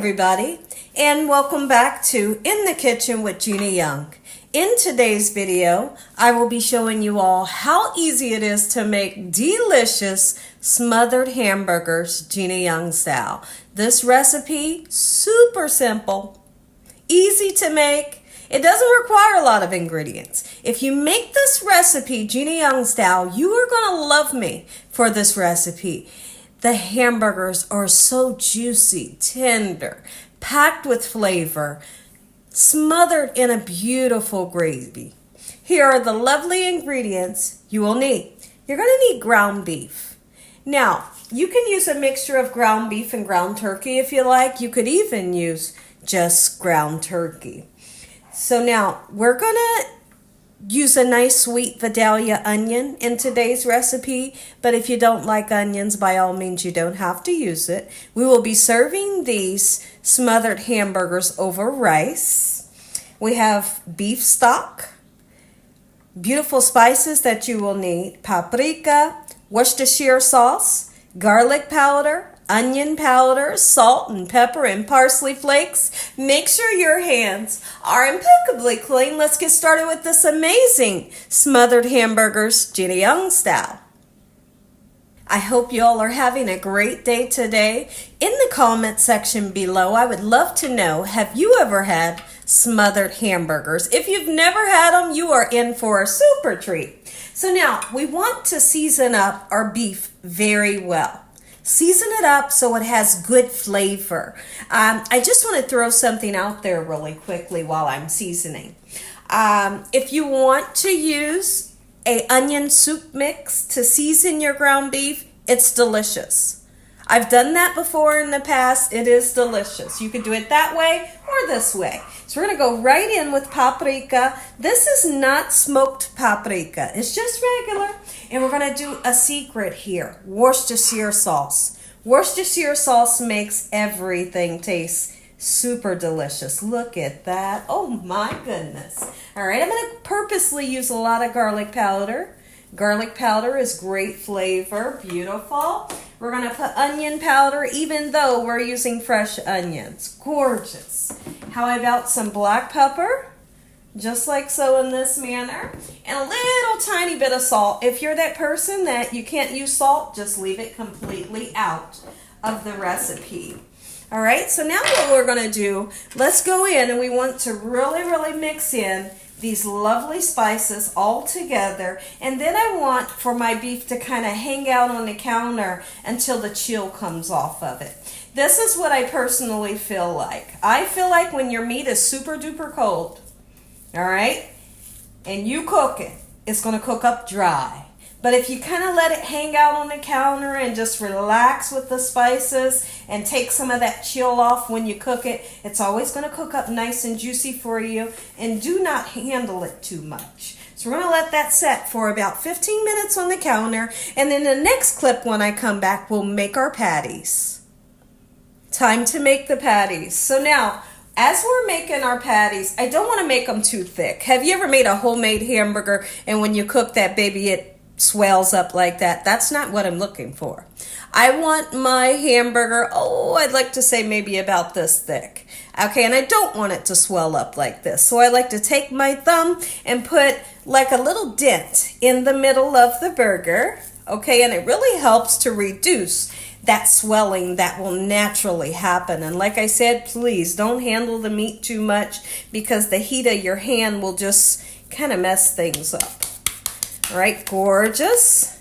everybody, and welcome back to In the Kitchen with Gina Young. In today's video, I will be showing you all how easy it is to make delicious smothered hamburgers Gina Young style. This recipe, super simple, easy to make. It doesn't require a lot of ingredients. If you make this recipe Gina Young style, you are going to love me for this recipe. The hamburgers are so juicy, tender, packed with flavor, smothered in a beautiful gravy. Here are the lovely ingredients you will need. You're going to need ground beef. Now, you can use a mixture of ground beef and ground turkey if you like. You could even use just ground turkey. So now, we're going to use a nice sweet Vidalia onion in today's recipe, but if you don't like onions, by all means, you don't have to use it. We will be serving these smothered hamburgers over rice. We have beef stock, beautiful spices that you will need: paprika, Worcestershire sauce, garlic powder, onion powder, salt and pepper, and parsley flakes. Make sure your hands are impeccably clean. Let's get started with this amazing smothered hamburgers Gina Young style. I hope you all are having a great day today. In the comment section below, I would love to know, have you ever had smothered hamburgers? If you've never had them, you are in for a super treat. So now, we want to season up our beef very well. Season it up so it has good flavor. I just want to throw something out there really quickly while I'm seasoning. If you want to use an onion soup mix to season your ground beef, it's delicious. I've done that before in the past. It is delicious. You could do it that way or this way. So we're going to go right in with paprika. This is not smoked paprika. It's just regular. And we're going to do a secret here: Worcestershire sauce. Worcestershire sauce makes everything taste super delicious. Look at that. Oh my goodness. All right, I'm going to purposely use a lot of garlic powder. Garlic powder is great flavor. Beautiful. We're going to put onion powder, even though we're using fresh onions. Gorgeous. How about some black pepper? Just like so, in this manner. And a little tiny bit of salt. If you're that person that you can't use salt, just leave it completely out of the recipe. All right, so now what we're going to do, let's go in and we want to really mix in these lovely spices all together. And then I want for my beef to kind of hang out on the counter until the chill comes off of it. This is what I personally feel like. I feel like when your meat is super duper cold, all right, and you cook it, it's going to cook up dry. But if you kind of let it hang out on the counter and just relax with the spices and take some of that chill off when you cook it, it's always going to cook up nice and juicy for you. And do not handle it too much. So we're going to let that set for about 15 minutes on the counter. And then the next clip, when I come back, we'll make our patties. Time to make the patties. So now, as we're making our patties, I don't want to make them too thick. Have you ever made a homemade hamburger and when you cook that baby, it swells up like that? That's not what I'm looking for. I want my hamburger, I'd like to say maybe about this thick. Okay, and I don't want it to swell up like this. So I like to take my thumb and put like a little dent in the middle of the burger. Okay, and it really helps to reduce that swelling that will naturally happen. And like I said, please don't handle the meat too much because the heat of your hand will just kind of mess things up. All right, gorgeous,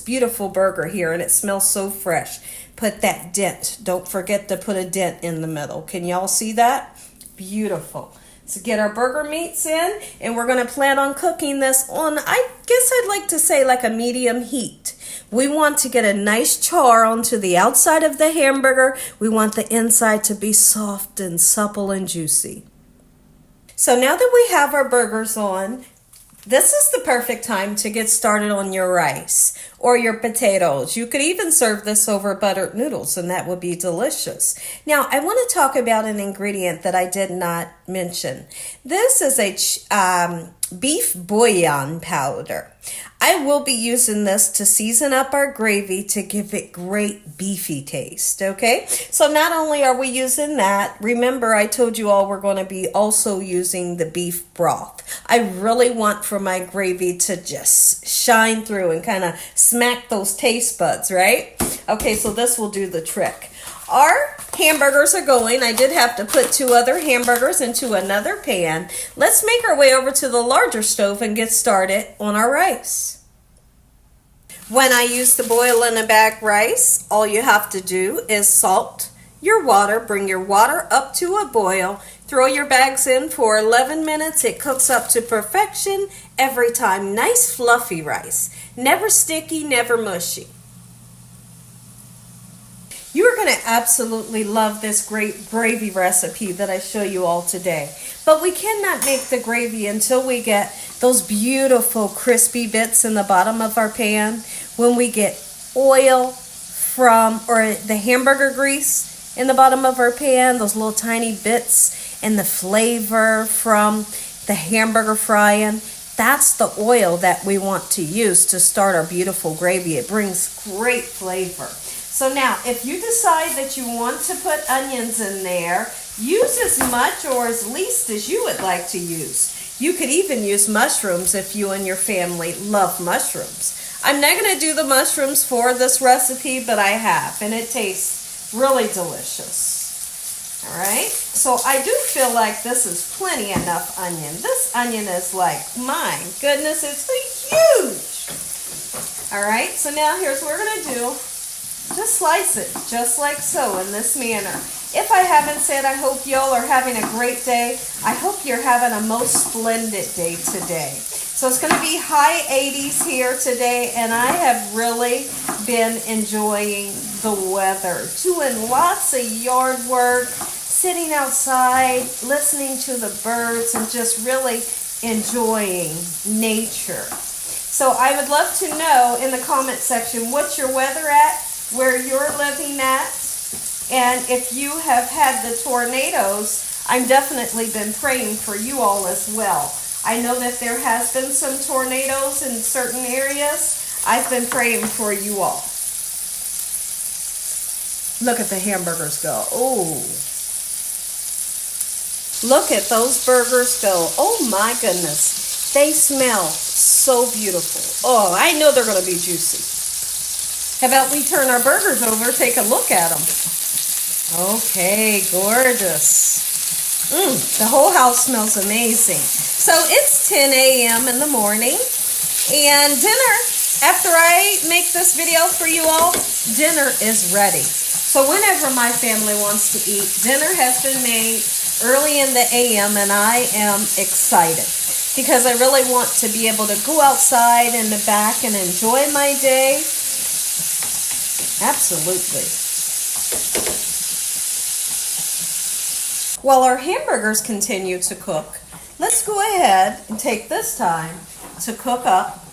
beautiful burger here, and it smells so fresh. Put that dent. Don't forget to put a dent in the middle. Can y'all see that? Beautiful. So get our burger meats in, and we're going to plan on cooking this on, I guess I'd like to say, like a medium heat. We want to get a nice char onto the outside of the hamburger. We want the inside to be soft and supple and juicy. So now that we have our burgers on, this is the perfect time to get started on your rice or your potatoes. You could even serve this over buttered noodles, and that would be delicious. Now, I want to talk about an ingredient that I did not mention. This is a beef bouillon powder. I will be using this to season up our gravy to give it great beefy taste, okay? So not only are we using that, remember I told you all we're going to be also using the beef broth. I really want for my gravy to just shine through and kind of smack those taste buds, right? Okay, so this will do the trick. Our hamburgers are going. I did have to put 2 other hamburgers into another pan. Let's make our way over to the larger stove and get started on our rice. When I use the boil in a bag rice, all you have to do is salt your water, bring your water up to a boil, throw your bags in for 11 minutes. It cooks up to perfection every time. Nice fluffy rice. Never sticky, never mushy. You are going to absolutely love this great gravy recipe that I show you all today. But we cannot make the gravy until we get those beautiful crispy bits in the bottom of our pan. When we get oil from, or the hamburger grease in the bottom of our pan, those little tiny bits, and the flavor from the hamburger frying. That's the oil that we want to use to start our beautiful gravy. It brings great flavor. So now, if you decide that you want to put onions in there, use as much or as least as you would like to use. You could even use mushrooms if you and your family love mushrooms. I'm not going to do the mushrooms for this recipe, but I have, and it tastes really delicious. All right, so I do feel like this is plenty enough onion. This onion is like, my goodness, it's huge. All right, so now here's what we're going to do. Just slice it, just like so, in this manner. If I haven't said, I hope y'all are having a great day. I hope you're having a most splendid day today. So it's going to be high 80s here today, and I have really been enjoying the weather. Doing lots of yard work, sitting outside, listening to the birds, and just really enjoying nature. So I would love to know in the comment section what's your weather at, where you're living at, and if you have had the tornadoes, I've definitely been praying for you all as well. I know that there has been some tornadoes in certain areas. I've been praying for you all. Look at the hamburgers go. Oh, look at those burgers go. Oh my goodness, they smell so beautiful. Oh, I know they're going to be juicy. How about we turn our burgers over, take a look at them. Okay, gorgeous. The whole house smells amazing. So it's 10 a.m. in the morning, and dinner, after I make this video for you all, dinner is ready. So whenever my family wants to eat, dinner has been made early in the a.m., and I am excited because I really want to be able to go outside in the back and enjoy my day. Absolutely. While our hamburgers continue to cook, let's go ahead and take this time to cook up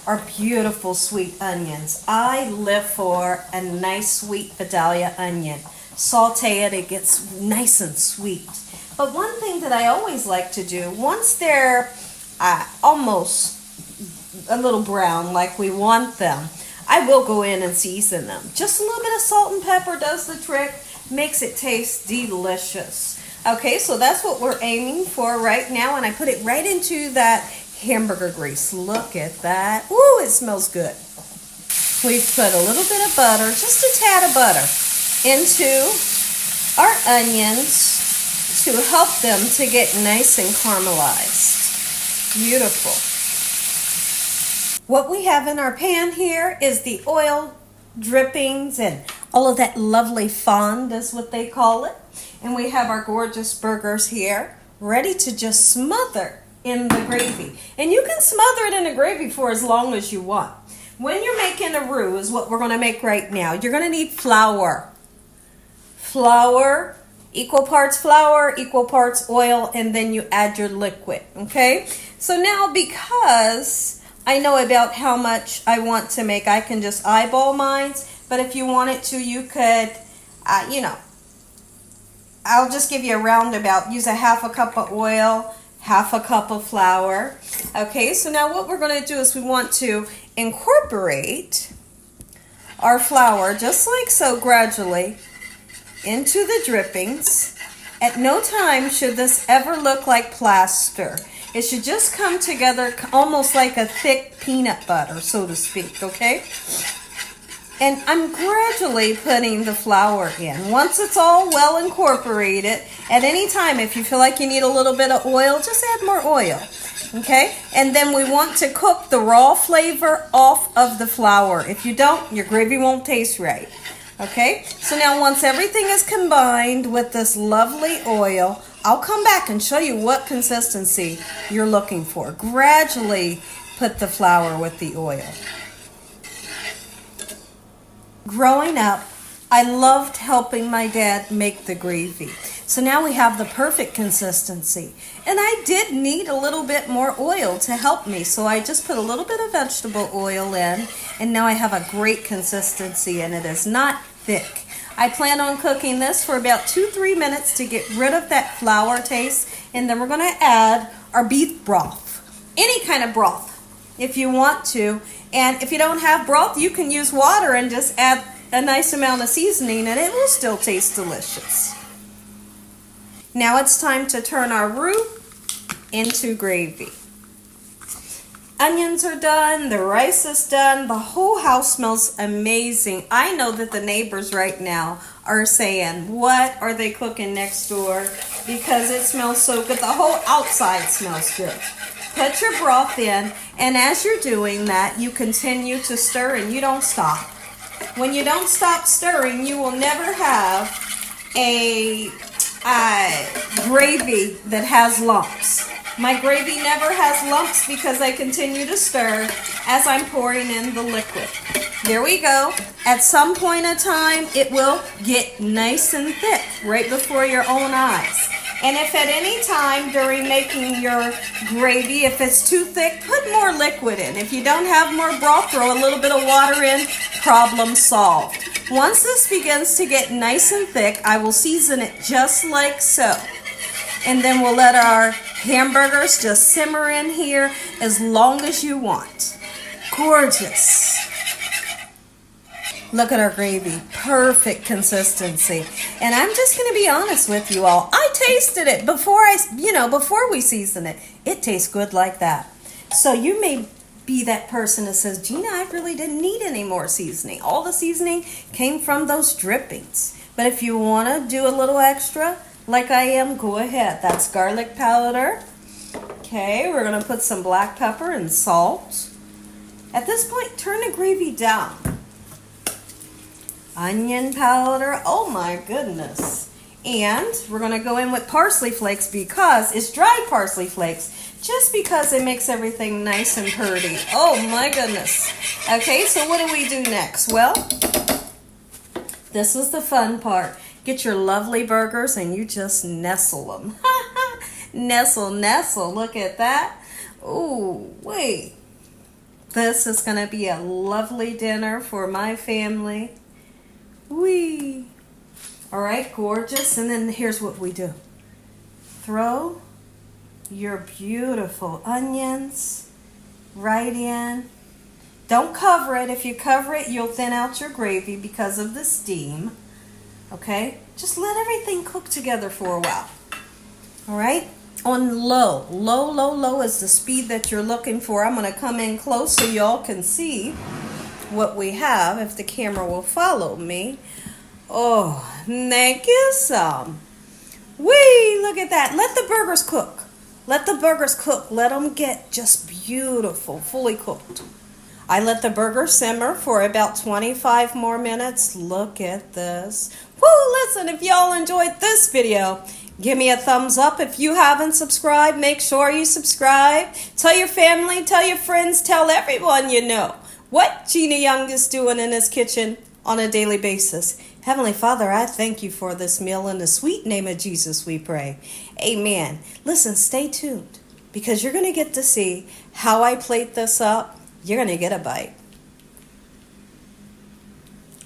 our beautiful sweet onions. I live for a nice sweet Vidalia onion. Saute it gets nice and sweet. But one thing that I always like to do, once they're almost a little brown like we want them, I will go in and season them. Just a little bit of salt and pepper does the trick, makes it taste delicious. Okay, so that's what we're aiming for right now, and I put it right into that hamburger grease. Look at that. Ooh, it smells good. We've put a little bit of butter, just a tad of butter, into our onions to help them to get nice and caramelized. Beautiful. What we have in our pan here is the oil drippings and all of that lovely fond is what they call it. And we have our gorgeous burgers here ready to just smother in the gravy. And you can smother it in the gravy for as long as you want. When you're making a roux is what we're going to make right now. You're going to need flour. Flour, equal parts oil, and then you add your liquid, okay? So now because I know about how much I want to make, I can just eyeball mine, but if you wanted to, you could, I'll just give you a roundabout. Use a half a cup of oil, half a cup of flour. Okay, so now what we're going to do is we want to incorporate our flour just like so gradually into the drippings. At no time should this ever look like plaster. It should just come together almost like a thick peanut butter, so to speak, okay? And I'm gradually putting the flour in. Once it's all well incorporated, at any time, if you feel like you need a little bit of oil, just add more oil, okay? And then we want to cook the raw flavor off of the flour. If you don't, your gravy won't taste right, okay? So now once everything is combined with this lovely oil, I'll come back and show you what consistency you're looking for. Gradually put the flour with the oil. Growing up, I loved helping my dad make the gravy. So now we have the perfect consistency. And I did need a little bit more oil to help me. So I just put a little bit of vegetable oil in. And now I have a great consistency and it is not thick. I plan on cooking this for about 2-3 minutes to get rid of that flour taste. And then we're going to add our beef broth. Any kind of broth if you want to. And if you don't have broth, you can use water and just add a nice amount of seasoning and it will still taste delicious. Now it's time to turn our roux into gravy. Onions are done, the rice is done, the whole house smells amazing. I know that the neighbors right now are saying, what are they cooking next door? Because it smells so good. The whole outside smells good. Put your broth in, and as you're doing that, you continue to stir and you don't stop. When you don't stop stirring, you will never have a gravy that has lumps. My gravy never has lumps because I continue to stir as I'm pouring in the liquid. There we go. At some point in time, it will get nice and thick right before your own eyes. And if at any time during making your gravy, if it's too thick, put more liquid in. If you don't have more broth, throw a little bit of water in. Problem solved. Once this begins to get nice and thick, I will season it just like so. And then we'll let our hamburgers just simmer in here as long as you want. Gorgeous. Look at our gravy, perfect consistency. And I'm just going to be honest with you all. I tasted it before we season it. It tastes good like that. So you may be that person that says, Gina, I really didn't need any more seasoning. All the seasoning came from those drippings. But if you want to do a little extra, like I am, go ahead. That's garlic powder. Okay, we're going to put some black pepper and salt. At this point, turn the gravy down. Onion powder, oh my goodness. And we're going to go in with parsley flakes because it's dried parsley flakes, just because it makes everything nice and pretty. Oh my goodness. Okay, so what do we do next? Well, this is the fun part. Get your lovely burgers and you just nestle them. Nestle, nestle, look at that. Oh, wait. This is going to be a lovely dinner for my family. Whee! All right, gorgeous. And then here's what we do. Throw your beautiful onions right in. Don't cover it. If you cover it, you'll thin out your gravy because of the steam. Okay? Just let everything cook together for a while. All right? On low. Low, low, low is the speed that you're looking for. I'm going to come in close so y'all can see what we have, if the camera will follow me. Oh, thank you some. Whee, look at that. Let the burgers cook. Let the burgers cook. Let them get just beautiful, fully cooked. I let the burger simmer for about 25 more minutes. Look at this. Woo, listen, if y'all enjoyed this video, give me a thumbs up. If you haven't subscribed, make sure you subscribe. Tell your family, tell your friends, tell everyone you know what Gina Young is doing in his kitchen on a daily basis. Heavenly Father, I thank you for this meal. In the sweet name of Jesus we pray. Amen. Listen, stay tuned because you're going to get to see how I plate this up. You're going to get a bite.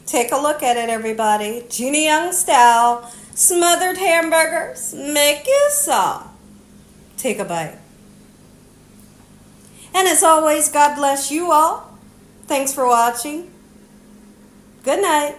Take a look at it, everybody. Gina Young style, smothered hamburgers. Make you some. take a bite. And as always, God bless you all. Thanks for watching. Good night.